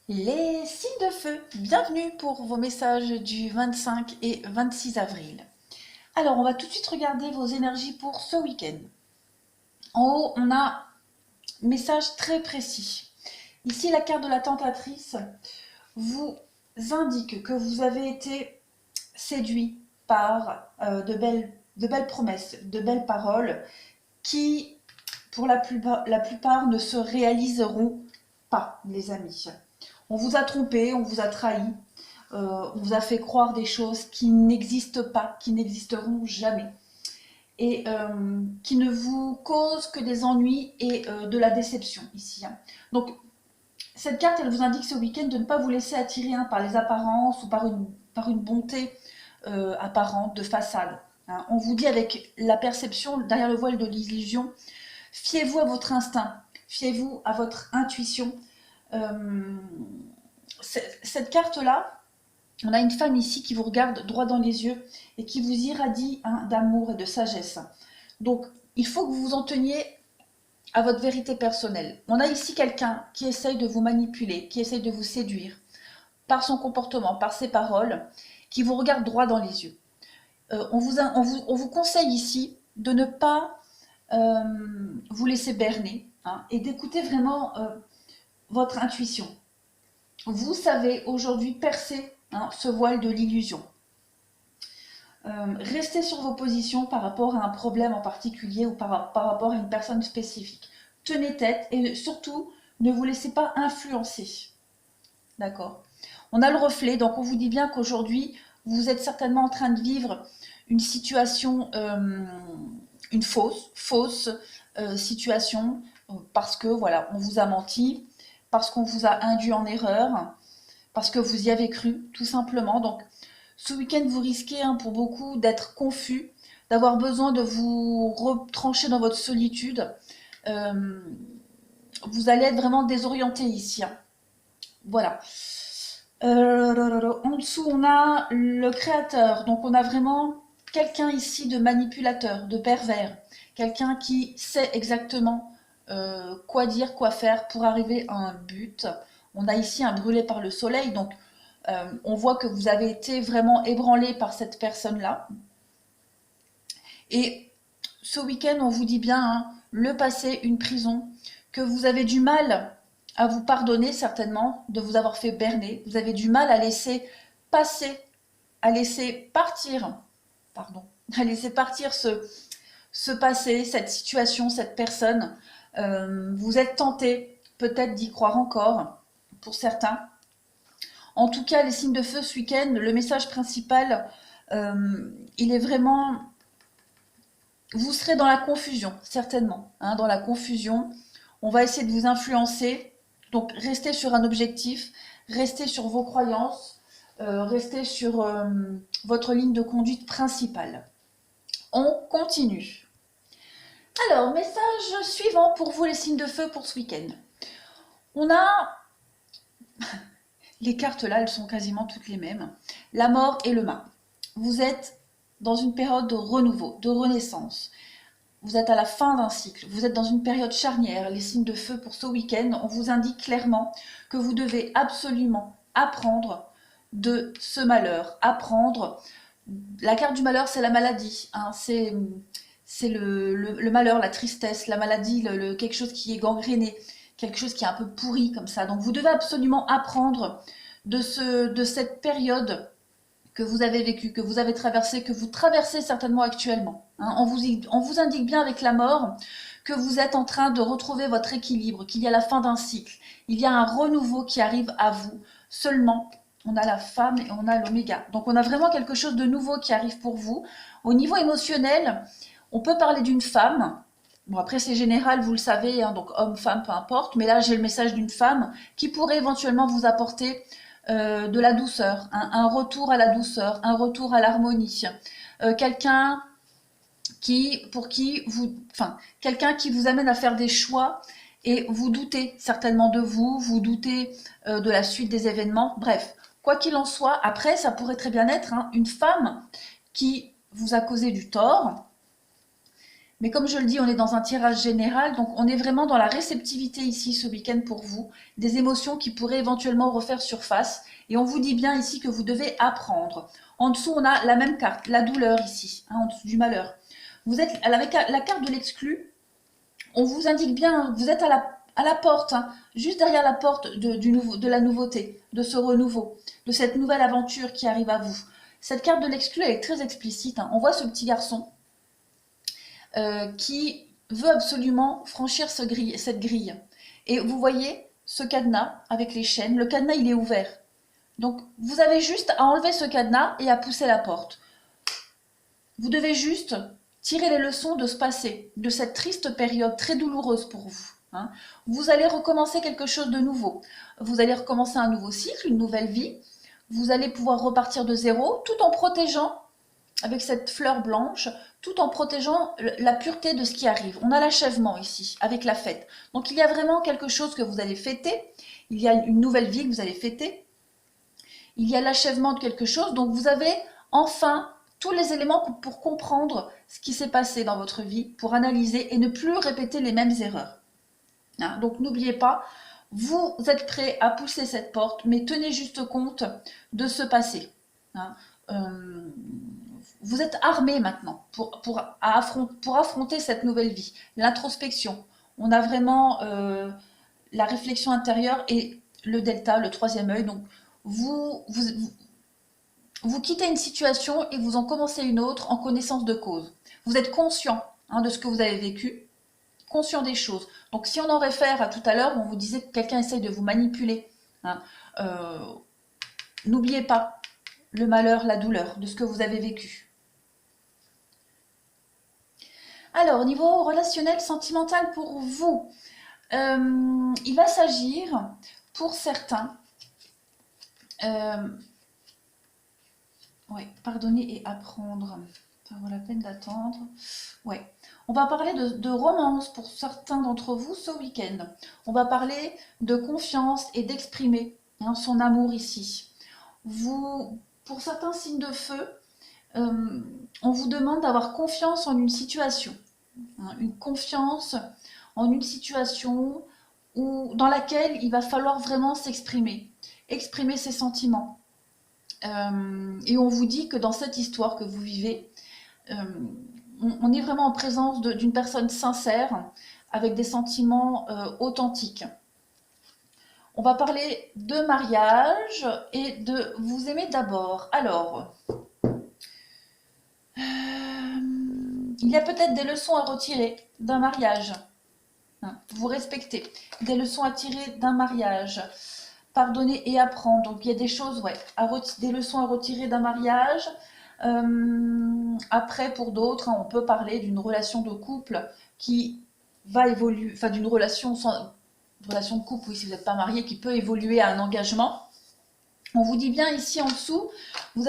Les signes de feu, bienvenue pour vos messages du 25 et 26 avril. Alors, on va tout de suite regarder vos énergies pour ce week-end. En haut, on a un message très précis. Ici, la carte de la tentatrice vous indique que vous avez été séduit par de belles promesses, de belles paroles qui, pour la plupart, ne se réaliseront pas, les amis. On vous a trompé, on vous a trahi, on vous a fait croire des choses qui n'existent pas, qui n'existeront jamais, et qui ne vous causent que des ennuis et de la déception ici. Donc, cette carte, elle vous indique ce week-end de ne pas vous laisser attirer par les apparences ou par une bonté apparente, de façade. On vous dit avec la perception, derrière le voile de l'illusion, fiez-vous à votre instinct, fiez-vous à votre intuition. Euh, cette carte-là, on a une femme ici qui vous regarde droit dans les yeux et qui vous irradie d'amour et de sagesse. Donc, il faut que vous vous en teniez à votre vérité personnelle. On a ici quelqu'un qui essaye de vous manipuler, qui essaye de vous séduire par son comportement, par ses paroles, qui vous regarde droit dans les yeux. On vous conseille ici de ne pas vous laisser berner et d'écouter vraiment votre intuition. Vous savez aujourd'hui percer ce voile de l'illusion. Restez sur vos positions par rapport à un problème en particulier ou par rapport à une personne spécifique. Tenez tête et surtout, ne vous laissez pas influencer. D'accord? On a le reflet, donc on vous dit bien qu'aujourd'hui, vous êtes certainement en train de vivre une situation, une fausse situation, parce que voilà, on vous a menti, parce qu'on vous a induit en erreur, parce que vous y avez cru, tout simplement. Donc, ce week-end, vous risquez pour beaucoup d'être confus, d'avoir besoin de vous retrancher dans votre solitude. Euh, vous allez être vraiment désorienté ici. Voilà. En dessous, on a le créateur. Donc, on a vraiment quelqu'un ici de manipulateur, de pervers. Quelqu'un qui sait exactement quoi dire, quoi faire pour arriver à un but. On a ici un brûlé par le soleil. Donc, on voit que vous avez été vraiment ébranlé par cette personne-là. Et ce week-end, on vous dit bien, le passé, une prison, que vous avez du mal à vous pardonner certainement de vous avoir fait berner. Vous avez du mal à laisser passer, à laisser partir, pardon, à laisser partir ce passé, cette situation, cette personne. Vous êtes tenté peut-être d'y croire encore, pour certains. En tout cas, les signes de feu ce week-end, le message principal, il est vraiment... Vous serez dans la confusion, certainement. Dans la confusion, on va essayer de vous influencer. Donc, restez sur un objectif, restez sur vos croyances, restez sur votre ligne de conduite principale. On continue. Alors, message suivant pour vous, les signes de feu pour ce week-end. On a... Les cartes là, elles sont quasiment toutes les mêmes. La mort et le mât. Vous êtes dans une période de renouveau, de renaissance. Vous êtes à la fin d'un cycle. Vous êtes dans une période charnière. Les signes de feu pour ce week-end, on vous indique clairement que vous devez absolument apprendre de ce malheur. Apprendre. La carte du malheur, c'est la maladie. C'est le malheur, la tristesse, la maladie, quelque chose qui est gangréné, quelque chose qui est un peu pourri comme ça. Donc vous devez absolument apprendre de cette période que vous avez vécue, que vous avez traversée, que vous traversez certainement actuellement. On vous indique bien avec la mort que vous êtes en train de retrouver votre équilibre, qu'il y a la fin d'un cycle. Il y a un renouveau qui arrive à vous. Seulement, on a la femme et on a l'oméga. Donc on a vraiment quelque chose de nouveau qui arrive pour vous. Au niveau émotionnel, on peut parler d'une femme. Bon, après, c'est général, vous le savez, donc homme, femme, peu importe. Mais là, j'ai le message d'une femme qui pourrait éventuellement vous apporter de la douceur, un retour à la douceur, un retour à l'harmonie. Quelqu'un quelqu'un qui vous amène à faire des choix et vous doutez certainement de vous, vous doutez de la suite des événements. Bref, quoi qu'il en soit, après, ça pourrait très bien être une femme qui vous a causé du tort, Mais comme je le dis, on est dans un tirage général, donc on est vraiment dans la réceptivité ici ce week-end pour vous, des émotions qui pourraient éventuellement refaire surface. Et on vous dit bien ici que vous devez apprendre. En dessous, on a la même carte, la douleur ici, hein, en dessous du malheur. Vous êtes avec la carte de l'exclu, on vous indique bien, vous êtes à la porte, hein, juste derrière la porte de la nouveauté, de ce renouveau, de cette nouvelle aventure qui arrive à vous. Cette carte de l'exclu, elle est très explicite, hein. On voit ce petit garçon qui veut absolument franchir cette grille. Et vous voyez ce cadenas avec les chaînes, le cadenas il est ouvert. Donc vous avez juste à enlever ce cadenas et à pousser la porte. Vous devez juste tirer les leçons de ce passé, de cette triste période très douloureuse pour vous. Hein. Vous allez recommencer quelque chose de nouveau. Vous allez recommencer un nouveau cycle, une nouvelle vie. Vous allez pouvoir repartir de zéro tout en protégeant, avec cette fleur blanche, tout en protégeant la pureté de ce qui arrive. On a l'achèvement ici, avec la fête. Donc il y a vraiment quelque chose que vous allez fêter. Il y a une nouvelle vie que vous allez fêter. Il y a l'achèvement de quelque chose. Donc vous avez enfin tous les éléments pour comprendre ce qui s'est passé dans votre vie, pour analyser et ne plus répéter les mêmes erreurs. Hein, donc n'oubliez pas, vous êtes prêt à pousser cette porte, mais tenez juste compte de ce passé. Hein, vous êtes armé maintenant pour affronter cette nouvelle vie. L'introspection, on a vraiment la réflexion intérieure et le delta, le troisième œil. Donc vous quittez une situation et vous en commencez une autre en connaissance de cause. Vous êtes conscient de ce que vous avez vécu, conscient des choses. Donc si on en réfère à tout à l'heure où on vous disait que quelqu'un essaye de vous manipuler, hein, n'oubliez pas le malheur, la douleur de ce que vous avez vécu. Alors, au niveau relationnel, sentimental pour vous, il va s'agir pour certains, pardonner et apprendre. Ça vaut la peine d'attendre. Ouais. On va parler de romance pour certains d'entre vous ce week-end. On va parler de confiance et d'exprimer son amour ici. Pour certains signes de feu, on vous demande d'avoir confiance en une situation. Une confiance en une situation dans laquelle il va falloir vraiment s'exprimer. Exprimer ses sentiments. Et on vous dit que dans cette histoire que vous vivez, on est vraiment en présence d'une personne sincère, avec des sentiments authentiques. On va parler de mariage et de vous aimer d'abord. Alors, il y a peut-être des leçons à retirer d'un mariage. Vous respectez. Des leçons à tirer d'un mariage. Pardonner et apprendre. Donc il y a des choses, des leçons à retirer d'un mariage. Après, pour d'autres, on peut parler d'une relation de couple qui va évoluer, enfin d'une relation de couple, oui, si vous n'êtes pas marié, qui peut évoluer à un engagement. On vous dit bien ici en dessous, vous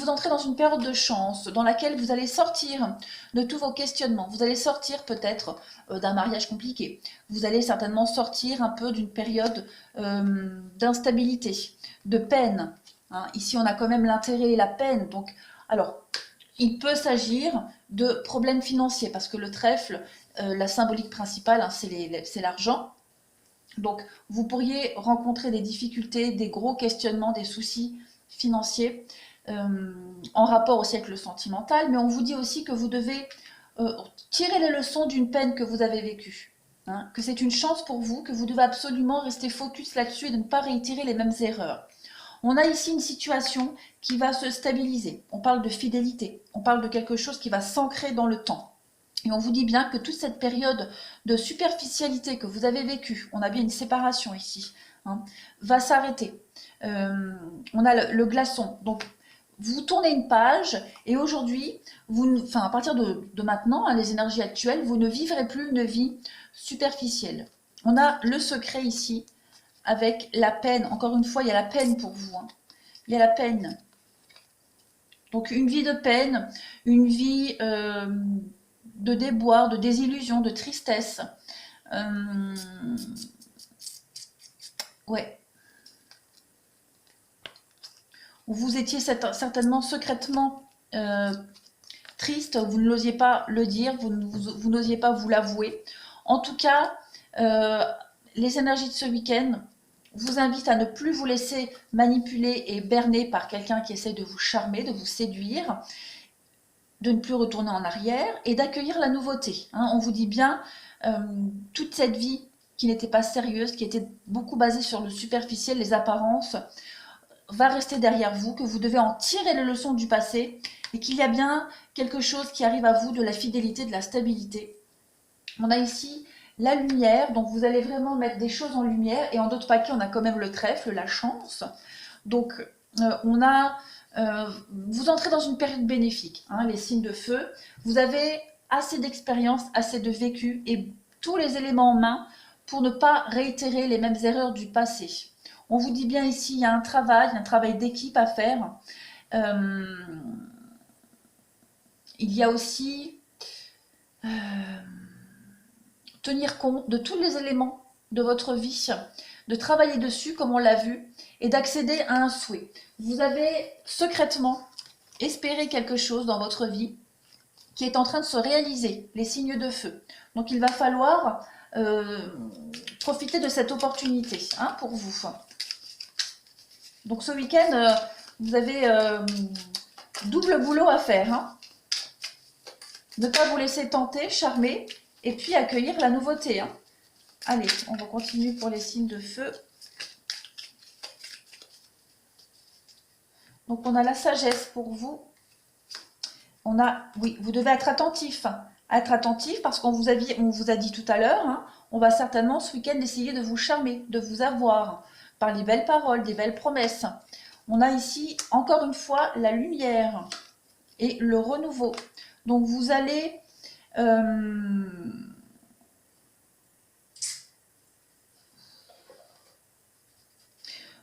entrez dans une période de chance dans laquelle vous allez sortir de tous vos questionnements. Vous allez sortir peut-être d'un mariage compliqué. Vous allez certainement sortir un peu d'une période d'instabilité, de peine. Hein. Ici, on a quand même l'intérêt et la peine. Donc, alors, il peut s'agir de problèmes financiers parce que le trèfle, la symbolique principale, c'est l'argent. Donc, vous pourriez rencontrer des difficultés, des gros questionnements, des soucis financiers en rapport aussi avec le sentimental, mais on vous dit aussi que vous devez tirer les leçons d'une peine que vous avez vécue, hein, que c'est une chance pour vous, que vous devez absolument rester focus là-dessus et de ne pas réitérer les mêmes erreurs. On a ici une situation qui va se stabiliser. On parle de fidélité, on parle de quelque chose qui va s'ancrer dans le temps. Et on vous dit bien que toute cette période de superficialité que vous avez vécue, on a bien une séparation ici, hein, va s'arrêter. On a le glaçon. Donc, vous tournez une page et aujourd'hui, à partir de maintenant, les énergies actuelles, vous ne vivrez plus une vie superficielle. On a le secret ici avec la peine. Encore une fois, il y a la peine pour vous. Hein. Il y a la peine. Donc, une vie de peine, une vie de déboire, de désillusion, de tristesse. Ouais. Vous étiez certainement secrètement triste, vous ne l'osiez pas le dire, vous n'osiez pas vous l'avouer. En tout cas, les énergies de ce week-end vous invitent à ne plus vous laisser manipuler et berner par quelqu'un qui essaie de vous charmer, de vous séduire, de ne plus retourner en arrière et d'accueillir la nouveauté. Hein. On vous dit bien, toute cette vie qui n'était pas sérieuse, qui était beaucoup basée sur le superficiel, les apparences, va rester derrière vous, que vous devez en tirer les leçons du passé et qu'il y a bien quelque chose qui arrive à vous, de la fidélité, de la stabilité. On a ici la lumière, donc vous allez vraiment mettre des choses en lumière, et en d'autres paquets on a quand même le trèfle, la chance. Donc vous entrez dans une période bénéfique, hein, les signes de feu. Vous avez assez d'expérience, assez de vécu et tous les éléments en main pour ne pas réitérer les mêmes erreurs du passé. On vous dit bien ici, il y a un travail d'équipe à faire. Il y a aussi tenir compte de tous les éléments de votre vie, de travailler dessus comme on l'a vu et d'accéder à un souhait. Vous avez secrètement espéré quelque chose dans votre vie qui est en train de se réaliser, les signes de feu. Donc il va falloir profiter de cette opportunité, hein, pour vous. Donc ce week-end, vous avez double boulot à faire. Hein. Ne pas vous laisser tenter, charmer, et puis accueillir la nouveauté. Hein. Allez, on va continuer pour les signes de feu. Donc on a la sagesse pour vous. On a, oui, vous devez être attentif. Être attentif parce qu'on vous a dit tout à l'heure, hein, on va certainement ce week-end essayer de vous charmer, de vous avoir par les belles paroles, des belles promesses. On a ici, encore une fois, la lumière et le renouveau. Donc, vous allez...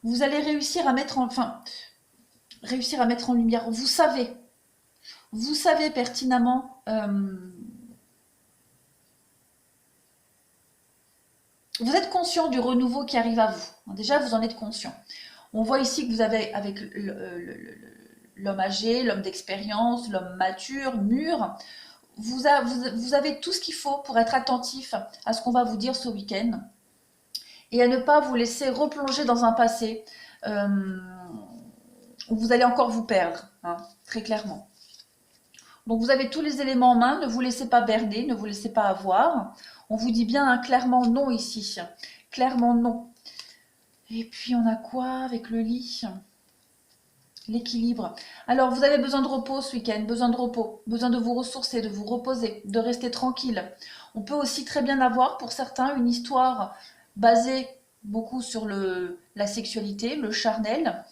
vous allez réussir à mettre en... Enfin, réussir à mettre en lumière. Vous savez pertinemment... vous êtes conscient du renouveau qui arrive à vous. Déjà, vous en êtes conscient. On voit ici que vous avez, avec l'homme âgé, l'homme d'expérience, l'homme mature, mûr, vous avez tout ce qu'il faut pour être attentif à ce qu'on va vous dire ce week-end et à ne pas vous laisser replonger dans un passé où vous allez encore vous perdre, hein, très clairement. Donc vous avez tous les éléments en main, ne vous laissez pas berner, ne vous laissez pas avoir. On vous dit bien, hein, clairement non ici, clairement non. Et puis on a quoi avec le lit? L'équilibre. Alors vous avez besoin de repos ce week-end, besoin de repos, besoin de vous ressourcer, de vous reposer, de rester tranquille. On peut aussi très bien avoir pour certains une histoire basée beaucoup sur la sexualité, le charnel,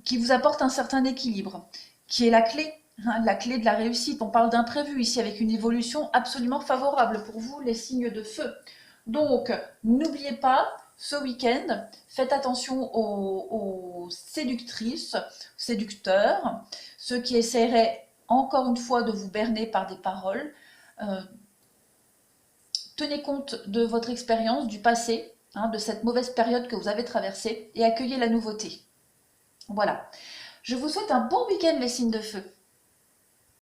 qui vous apporte un certain équilibre, qui est la clé de la réussite. On parle d'imprévu ici avec une évolution absolument favorable pour vous, les signes de feu. Donc, n'oubliez pas, ce week-end, faites attention aux séductrices, séducteurs, ceux qui essaieraient encore une fois de vous berner par des paroles. Tenez compte de votre expérience, du passé, hein, de cette mauvaise période que vous avez traversée et accueillez la nouveauté. Voilà. Je vous souhaite un bon week-end, les signes de feu.